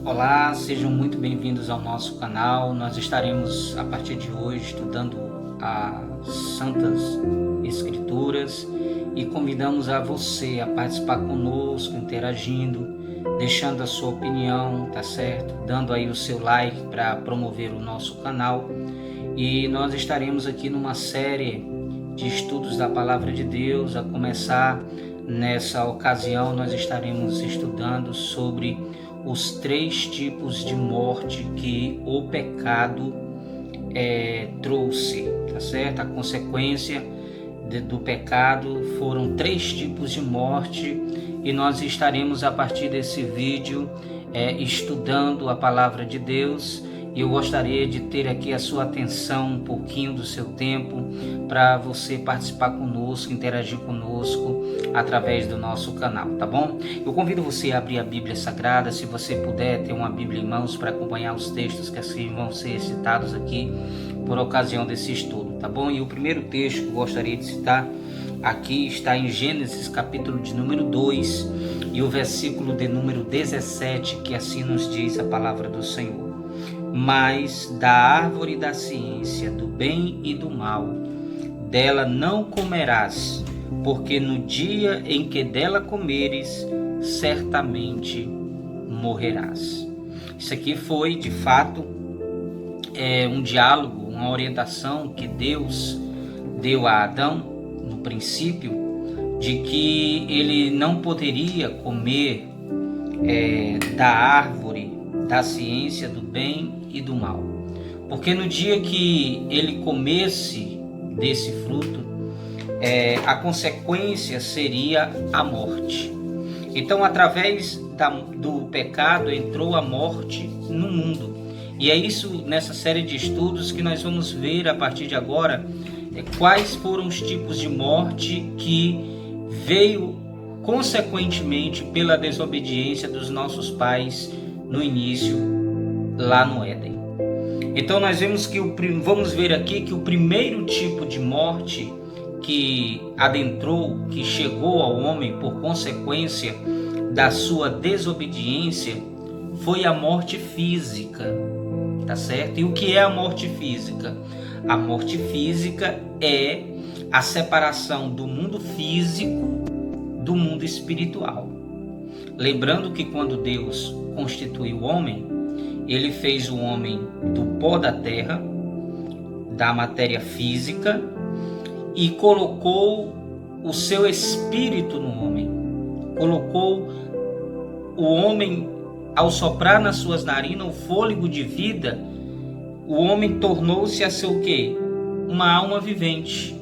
Olá, sejam muito bem-vindos ao nosso canal. Nós estaremos a partir de hoje estudando as Santas Escrituras e convidamos a você a participar conosco, interagindo, deixando a sua opinião, tá certo? Dando aí o seu like para promover o nosso canal. E nós estaremos aqui numa série de estudos da Palavra de Deus. A começar nessa ocasião, nós estaremos estudando sobre os 3 tipos de morte que o pecado trouxe, tá certo? A consequência do pecado foram 3 tipos de morte e nós estaremos a partir desse vídeo estudando a Palavra de Deus. E eu gostaria de ter aqui a sua atenção, um pouquinho do seu tempo, para você participar conosco, interagir conosco através do nosso canal, tá bom? Eu convido você a abrir a Bíblia Sagrada, se você puder ter uma Bíblia em mãos para acompanhar os textos que assim vão ser citados aqui por ocasião desse estudo, tá bom? E o primeiro texto que eu gostaria de citar aqui está em Gênesis capítulo de número 2 e o versículo de número 17, que assim nos diz a palavra do Senhor. Mas da árvore da ciência do bem e do mal, dela não comerás, porque no dia em que dela comeres, certamente morrerás. Isso aqui foi, de fato, um diálogo, uma orientação que Deus deu a Adão, no princípio, de que ele não poderia comer da árvore da ciência do bem e do mal, porque no dia que ele comesse desse fruto, a consequência seria a morte. Então, através do pecado entrou a morte no mundo, e é isso nessa série de estudos que nós vamos ver a partir de agora, quais foram os tipos de morte que veio consequentemente pela desobediência dos nossos pais no início, lá no Éden. Então nós vemos que vamos ver aqui que o primeiro tipo de morte que adentrou, que chegou ao homem por consequência da sua desobediência, foi a morte física, tá certo? E o que é a morte física? A morte física é a separação do mundo físico do mundo espiritual. Lembrando que quando Deus constituiu o homem, ele fez o homem do pó da terra, da matéria física, e colocou o seu espírito no homem. Colocou o homem, ao soprar nas suas narinas o fôlego de vida, o homem tornou-se a ser o quê? Uma alma vivente.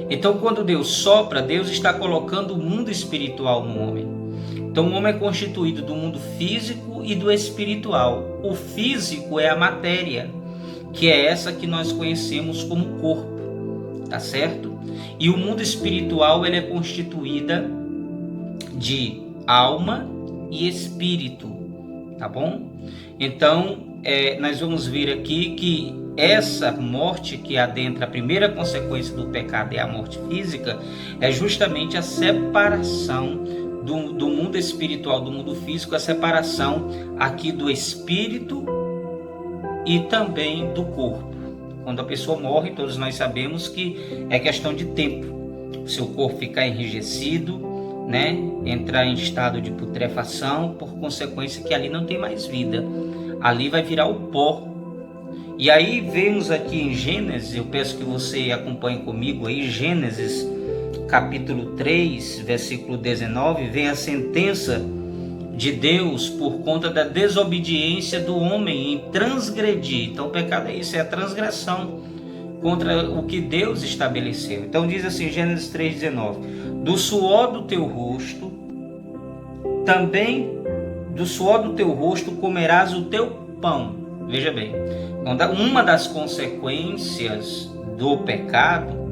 Então, quando Deus sopra, Deus está colocando o mundo espiritual no homem. Então, o homem é constituído do mundo físico e do espiritual. O físico é a matéria, que é essa que nós conhecemos como corpo, tá certo? E o mundo espiritual, ele é constituída de alma e espírito, tá bom? Então, nós vamos ver aqui que essa morte que adentra, a primeira consequência do pecado é a morte física, é justamente a separação do mundo espiritual, do mundo físico, a separação aqui do espírito e também do corpo. Quando a pessoa morre, todos nós sabemos que é questão de tempo. O seu corpo ficar enrijecido, entrar em estado de putrefação, por consequência que ali não tem mais vida. Ali vai virar o pó. E aí vemos aqui em Gênesis, eu peço que você acompanhe comigo aí, Gênesis capítulo 3, versículo 19, vem a sentença de Deus por conta da desobediência do homem em transgredir. Então o pecado é isso, é a transgressão contra o que Deus estabeleceu. Então diz assim, Gênesis 3,19: do suor do teu rosto, também do suor do teu rosto comerás o teu pão. Veja bem, uma das consequências do pecado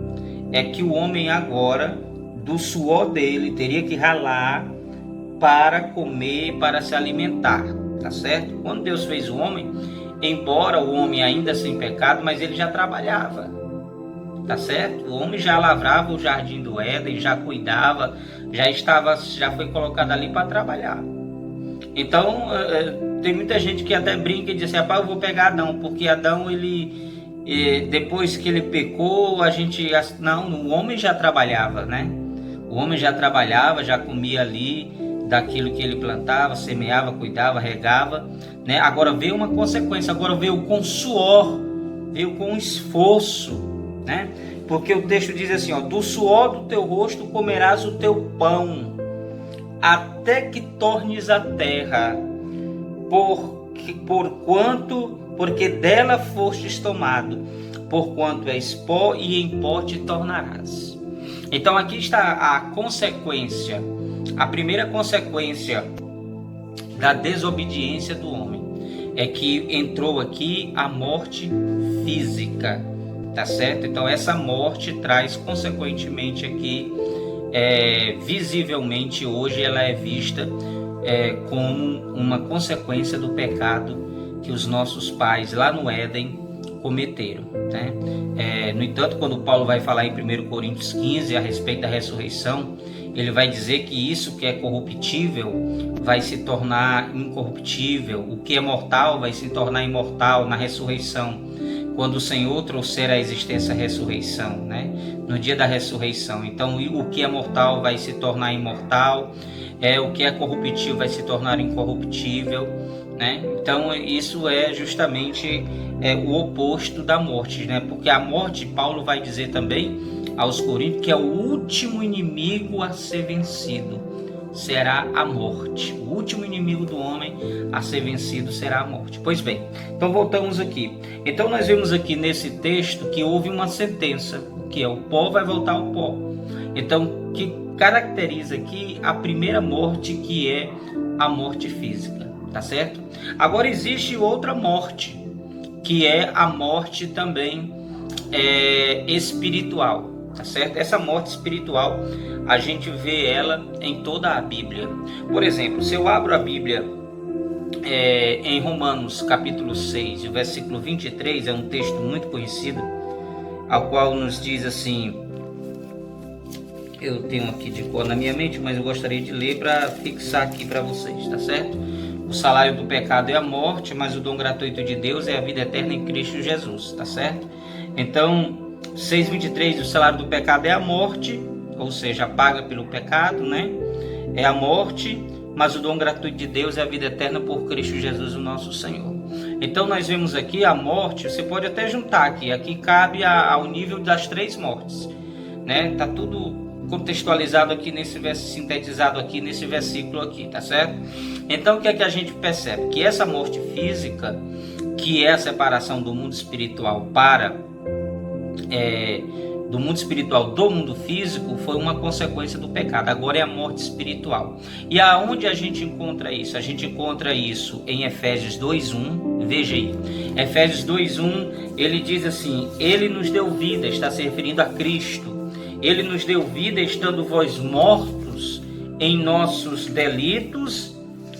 é que o homem agora, do suor dele, teria que ralar para comer, para se alimentar, tá certo? Quando Deus fez o homem, embora o homem ainda sem pecado, mas ele já trabalhava, tá certo? O homem já lavrava o jardim do Éden, já cuidava, já foi colocado ali para trabalhar. Então, tem muita gente que até brinca e diz assim, rapaz, eu vou pegar Adão, porque Adão, depois que ele pecou, não, o homem já trabalhava, né? O homem já trabalhava, já comia ali daquilo que ele plantava, semeava, cuidava, regava, né? Agora veio uma consequência, agora veio com suor, veio com esforço, né? Porque o texto diz assim, ó, do suor do teu rosto comerás o teu pão, até que tornes a terra, porque dela fostes tomado, porquanto és pó e em pó te tornarás. Então aqui está a consequência, a primeira consequência da desobediência do homem, é que entrou aqui a morte física, tá certo? Então essa morte traz consequentemente aqui, visivelmente hoje ela é vista como uma consequência do pecado que os nossos pais lá no Éden cometeram, né? No entanto, quando Paulo vai falar em 1 Coríntios 15 a respeito da ressurreição, ele vai dizer que isso que é corruptível vai se tornar incorruptível, o que é mortal vai se tornar imortal na ressurreição, quando o Senhor trouxer à existência a ressurreição, né? No dia da ressurreição. Então, o que é mortal vai se tornar imortal, o que é corruptível vai se tornar incorruptível, né? Então, isso é justamente o oposto da morte, né? Porque a morte, Paulo vai dizer também aos Coríntios, que é o último inimigo a ser vencido, será a morte. O último inimigo do homem a ser vencido será a morte. Pois bem, então voltamos aqui. Então nós vemos aqui nesse texto que houve uma sentença, que é o pó vai voltar ao pó. Então, que caracteriza aqui a primeira morte, que é a morte física, tá certo? Agora existe outra morte, que é a morte também espiritual, tá certo? Essa morte espiritual, a gente vê ela em toda a Bíblia. Por exemplo, se eu abro a Bíblia em Romanos capítulo 6, o versículo 23, é um texto muito conhecido, ao qual nos diz assim, eu tenho aqui de cor na minha mente, mas eu gostaria de ler para fixar aqui para vocês, tá certo? O salário do pecado é a morte, mas o dom gratuito de Deus é a vida eterna em Cristo Jesus, tá certo? Então, 6:23, o salário do pecado é a morte, ou seja, paga pelo pecado, né? É a morte, mas o dom gratuito de Deus é a vida eterna por Cristo Jesus, o nosso Senhor. Então nós vemos aqui a morte, você pode até juntar aqui cabe ao nível das 3 mortes, né? Tá tudo contextualizado aqui sintetizado aqui nesse versículo aqui, tá certo? Então o que é que a gente percebe? Que essa morte física, que é a separação do mundo espiritual do mundo espiritual do mundo físico, foi uma consequência do pecado. Agora é a morte espiritual. E aonde a gente encontra isso? A gente encontra isso em Efésios 2:1. Veja aí, Efésios 2:1, ele diz assim: ele nos deu vida, está se referindo a Cristo. Ele nos deu vida estando vós mortos em nossos delitos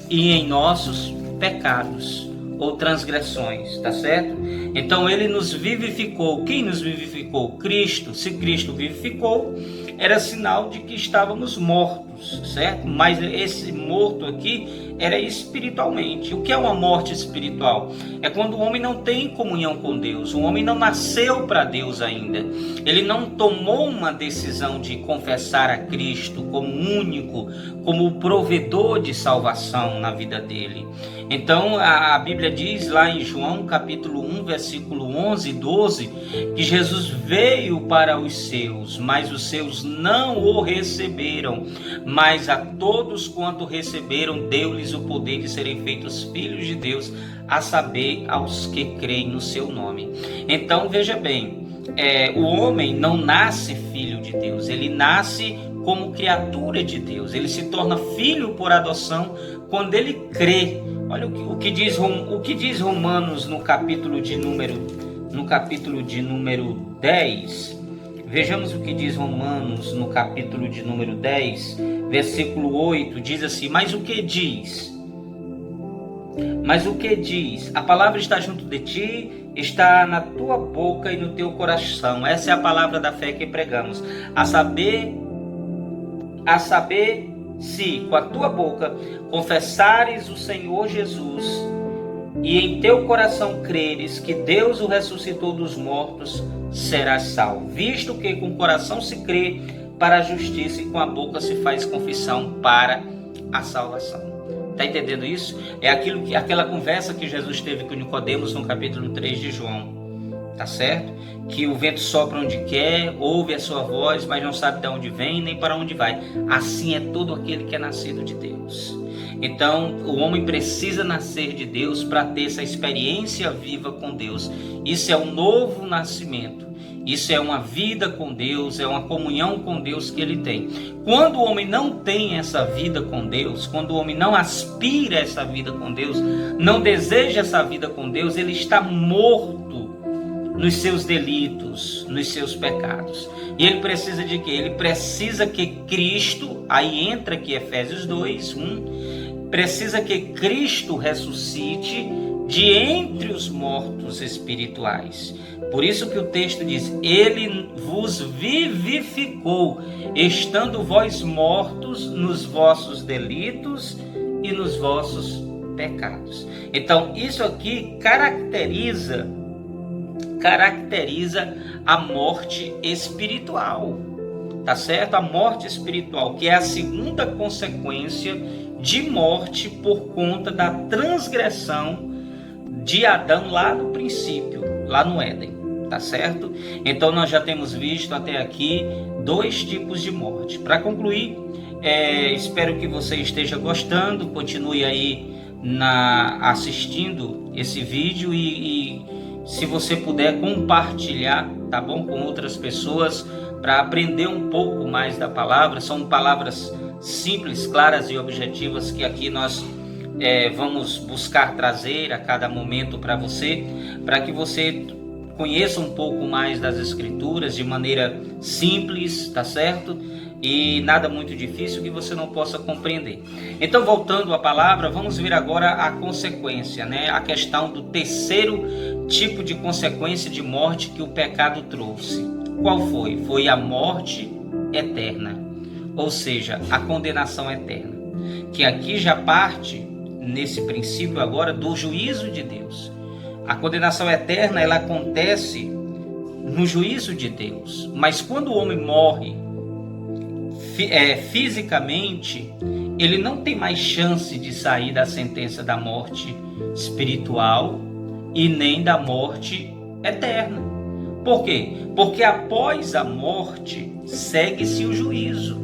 e em nossos pecados ou transgressões, tá certo? Então ele nos vivificou. Quem nos vivificou? Cristo. Se Cristo vivificou, era sinal de que estávamos mortos, certo? Mas esse morto aqui era espiritualmente. O que é uma morte espiritual? É quando o homem não tem comunhão com Deus, o homem não nasceu para Deus ainda, ele não tomou uma decisão de confessar a Cristo como único, como o provedor de salvação na vida dele. Então a Bíblia diz lá em João capítulo 1, versículo 11 e 12, que Jesus veio para os seus, mas os seus não o receberam, mas a todos quanto receberam, deu-lhes o poder de serem feitos filhos de Deus, a saber, aos que creem no seu nome. Então veja bem, o homem não nasce filho de Deus, ele nasce como criatura de Deus, ele se torna filho por adoção quando ele crê. Olha o que diz Romanos no capítulo de número 10. Vejamos o que diz Romanos no capítulo de número 10, versículo 8, diz assim: mas o que diz? Mas o que diz? A palavra está junto de ti, está na tua boca e no teu coração. Essa é a palavra da fé que pregamos. A saber se com a tua boca confessares o Senhor Jesus e em teu coração creres que Deus o ressuscitou dos mortos, serás salvo. Visto que com o coração se crê para a justiça e com a boca se faz confissão para a salvação. Está entendendo isso? É aquela conversa que Jesus teve com Nicodemos no capítulo 3 de João. Tá certo? Que o vento sopra onde quer, ouve a sua voz, mas não sabe de onde vem nem para onde vai. Assim é todo aquele que é nascido de Deus. Então, o homem precisa nascer de Deus para ter essa experiência viva com Deus. Isso é um novo nascimento. Isso é uma vida com Deus, é uma comunhão com Deus que ele tem. Quando o homem não tem essa vida com Deus, quando o homem não aspira essa vida com Deus, não deseja essa vida com Deus, ele está morto nos seus delitos, nos seus pecados. E ele precisa de quê? Ele precisa que Cristo, aí entra aqui Efésios 2, 1, precisa que Cristo ressuscite de entre os mortos espirituais. Por isso que o texto diz, ele vos vivificou, estando vós mortos nos vossos delitos e nos vossos pecados. Então, isso aqui caracteriza a morte espiritual, tá certo? A morte espiritual, que é a segunda consequência de morte por conta da transgressão de Adão lá no princípio, lá no Éden, tá certo? Então nós já temos visto até aqui 2 tipos de morte. Para concluir, espero que você esteja gostando, continue aí assistindo esse vídeo e se você puder compartilhar, tá bom, com outras pessoas para aprender um pouco mais da palavra. São palavras simples, claras e objetivas que aqui nós vamos buscar trazer a cada momento para você, para que você conheça um pouco mais das Escrituras de maneira simples, tá certo? E nada muito difícil que você não possa compreender. Então, voltando à palavra, vamos ver agora a consequência, né? A questão do terceiro tipo de consequência de morte que o pecado trouxe. Qual foi? Foi a morte eterna, ou seja, a condenação eterna, que aqui já parte, nesse princípio agora, do juízo de Deus. A condenação eterna, ela acontece no juízo de Deus, mas quando o homem morre fisicamente, ele não tem mais chance de sair da sentença da morte espiritual e nem da morte eterna. Por quê? Porque após a morte segue-se o juízo.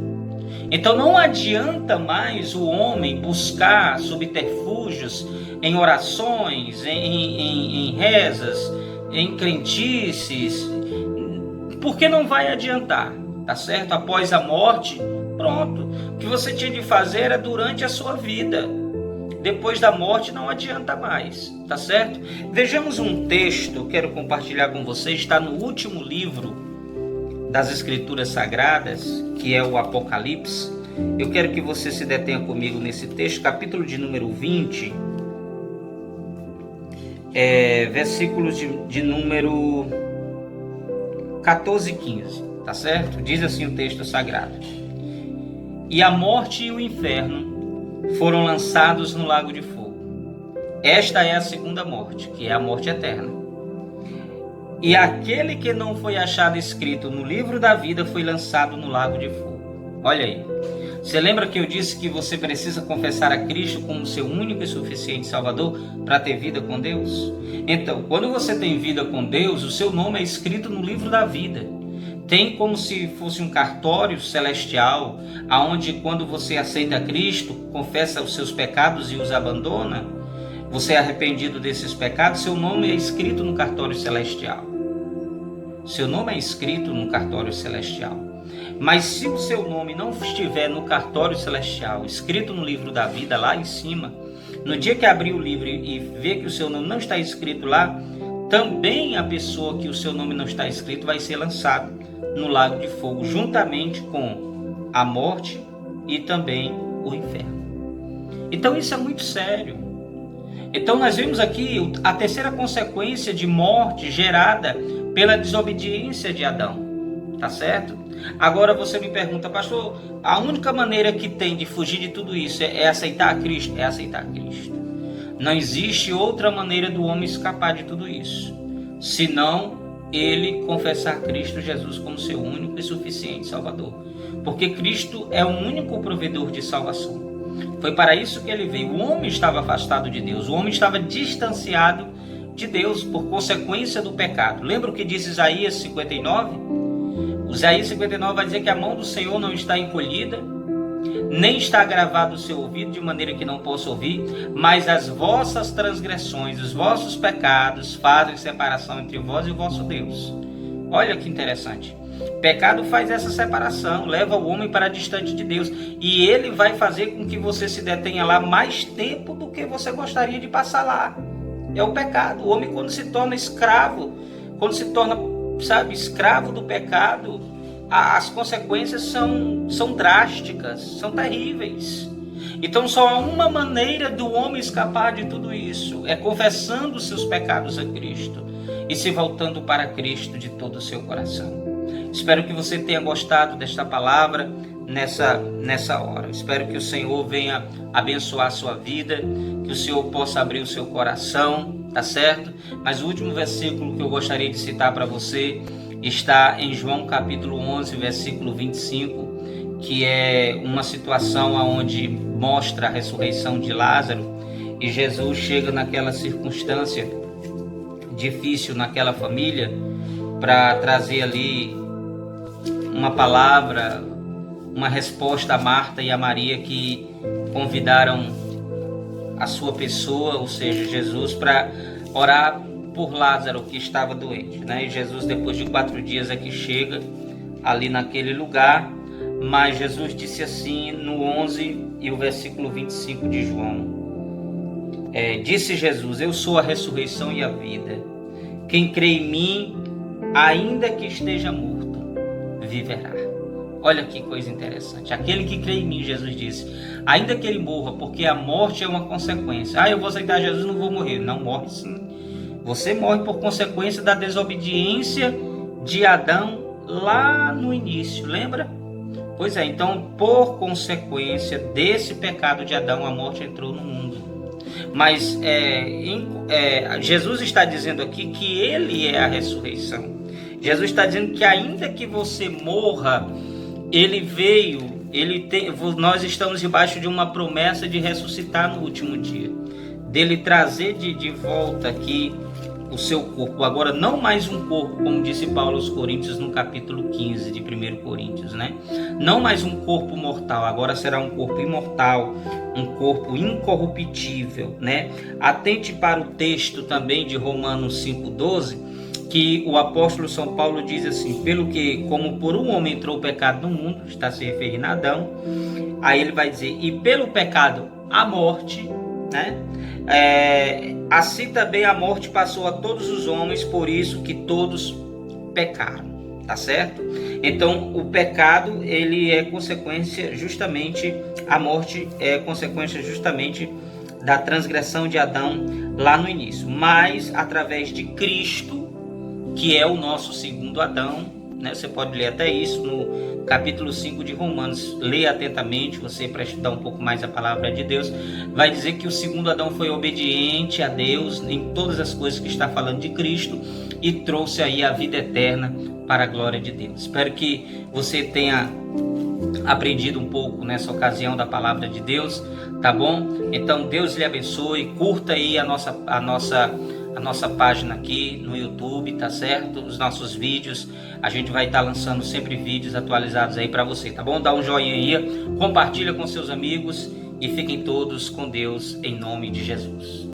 Então não adianta mais o homem buscar subterfúgios em orações, em rezas, em crentices, porque não vai adiantar. Tá certo? Após a morte, pronto. O que você tinha de fazer era durante a sua vida. Depois da morte não adianta mais, tá certo? Vejamos um texto, quero compartilhar com vocês, está no último livro das Escrituras Sagradas, que é o Apocalipse. Eu quero que você se detenha comigo nesse texto, capítulo de número 20, versículos de número 14 e 15. Tá certo? Diz assim o texto sagrado: e a morte e o inferno foram lançados no lago de fogo. Esta é a segunda morte, que é a morte eterna. E aquele que não foi achado escrito no livro da vida foi lançado no lago de fogo. Olha aí. Você lembra que eu disse que você precisa confessar a Cristo como seu único e suficiente Salvador para ter vida com Deus? Então, quando você tem vida com Deus, o seu nome é escrito no livro da vida. Tem como se fosse um cartório celestial, aonde quando você aceita Cristo, confessa os seus pecados e os abandona, você é arrependido desses pecados, seu nome é escrito no cartório celestial. Seu nome é escrito no cartório celestial. Mas se o seu nome não estiver no cartório celestial, escrito no livro da vida lá em cima, no dia que abrir o livro e ver que o seu nome não está escrito lá, também a pessoa que o seu nome não está escrito vai ser lançado no lago de fogo, juntamente com a morte e também o inferno. Então isso é muito sério. Então nós vemos aqui a terceira consequência de morte gerada pela desobediência de Adão. tá certo? Agora você me pergunta, pastor, a única maneira que tem de fugir de tudo isso é aceitar a Cristo? É aceitar a Cristo. Não existe outra maneira do homem escapar de tudo isso, senão ele confessar Cristo Jesus como seu único e suficiente Salvador. Porque Cristo é o único provedor de salvação. Foi para isso que ele veio. O homem estava afastado de Deus, o homem estava distanciado de Deus por consequência do pecado. Lembra o que diz Isaías 59? Isaías 59 vai dizer que a mão do Senhor não está encolhida, nem está gravado o seu ouvido de maneira que não possa ouvir, mas as vossas transgressões, os vossos pecados fazem separação entre vós e o vosso Deus. Olha que interessante. Pecado faz essa separação, leva o homem para distante de Deus, e ele vai fazer com que você se detenha lá mais tempo do que você gostaria de passar lá. É o pecado. O homem, quando se torna escravo, quando se torna, escravo do pecado, as consequências são drásticas, são terríveis. Então só há uma maneira do homem escapar de tudo isso, é confessando seus pecados a Cristo e se voltando para Cristo de todo o seu coração. Espero que você tenha gostado desta palavra nessa hora. Espero que o Senhor venha abençoar a sua vida, que o Senhor possa abrir o seu coração, tá certo? Mas o último versículo que eu gostaria de citar para você está em João capítulo 11, versículo 25, que é uma situação onde mostra a ressurreição de Lázaro, e Jesus chega naquela circunstância difícil naquela família para trazer ali uma palavra, uma resposta a Marta e a Maria, que convidaram a sua pessoa, ou seja, Jesus, para orar por Lázaro, que estava doente, né? E Jesus, depois de 4 dias, é que chega ali naquele lugar. Mas Jesus disse assim no 11 e o versículo 25 de João. Disse Jesus: eu sou a ressurreição e a vida. Quem crê em mim, ainda que esteja morto, viverá. Olha que coisa interessante. Aquele que crê em mim, Jesus disse, ainda que ele morra, porque a morte é uma consequência. Eu vou aceitar Jesus, não vou morrer. Não, morre sim. Você morre por consequência da desobediência de Adão lá no início, lembra? Pois é, então por consequência desse pecado de Adão, a morte entrou no mundo. Mas Jesus está dizendo aqui que ele é a ressurreição. Jesus está dizendo que ainda que você morra, ele veio, nós estamos debaixo de uma promessa de ressuscitar no último dia, dele trazer de volta aqui o seu corpo, agora não mais um corpo, como disse Paulo aos Coríntios no capítulo 15 de 1 Coríntios, né? Não mais um corpo mortal, agora será um corpo imortal, um corpo incorruptível, né? Atente para o texto também de Romanos 5,12, que o apóstolo São Paulo diz assim: pelo que, como por um homem entrou o pecado no mundo, está se referindo a Adão, aí ele vai dizer, e pelo pecado a morte, né? Assim também a morte passou a todos os homens, por isso que todos pecaram, tá certo? Então o pecado, ele é consequência justamente, a morte é consequência justamente da transgressão de Adão lá no início, mas através de Cristo, que é o nosso segundo Adão, né? Você pode ler até isso no capítulo 5 de Romanos, leia atentamente, você, para estudar um pouco mais a palavra de Deus, vai dizer que o segundo Adão foi obediente a Deus em todas as coisas que está falando de Cristo e trouxe aí a vida eterna para a glória de Deus. Espero que você tenha aprendido um pouco nessa ocasião da palavra de Deus, tá bom? Então Deus lhe abençoe, curta aí a nossa página aqui no YouTube, tá certo? Os nossos vídeos, a gente vai estar lançando sempre vídeos atualizados aí para você, tá bom? Dá um joinha aí, compartilha com seus amigos e fiquem todos com Deus em nome de Jesus.